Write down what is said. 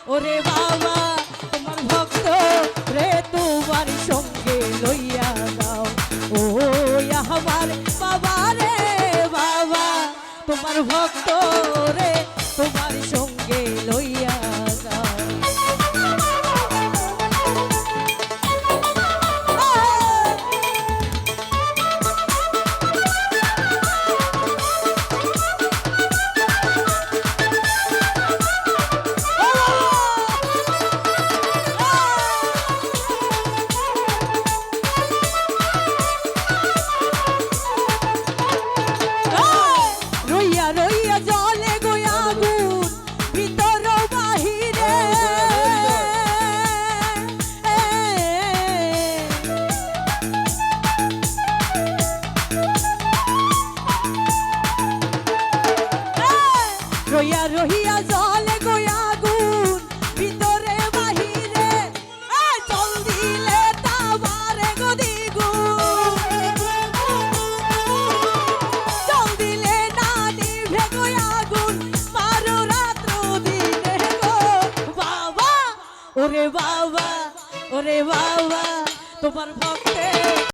ওরে বাবা তোমার ভক্ত রে তোমার সঙ্গে লইয়া যাও ও আমার বাবা রে বাবা তোমার ভক্ত রে তোমার সঙ্গে লইয়া যাও রইয়া জলে গয়া আগুন ভিতর বাহিরে রইয়া জলে গয়া আগুন ভিতরে বাহিরে জল দিলে তাবারে গো দ্বিগুণ জল দিলে না নিভে গো আগুন মারো রাত্র দিনে গো বাবা ওরে বাবা তোমার ভক্তে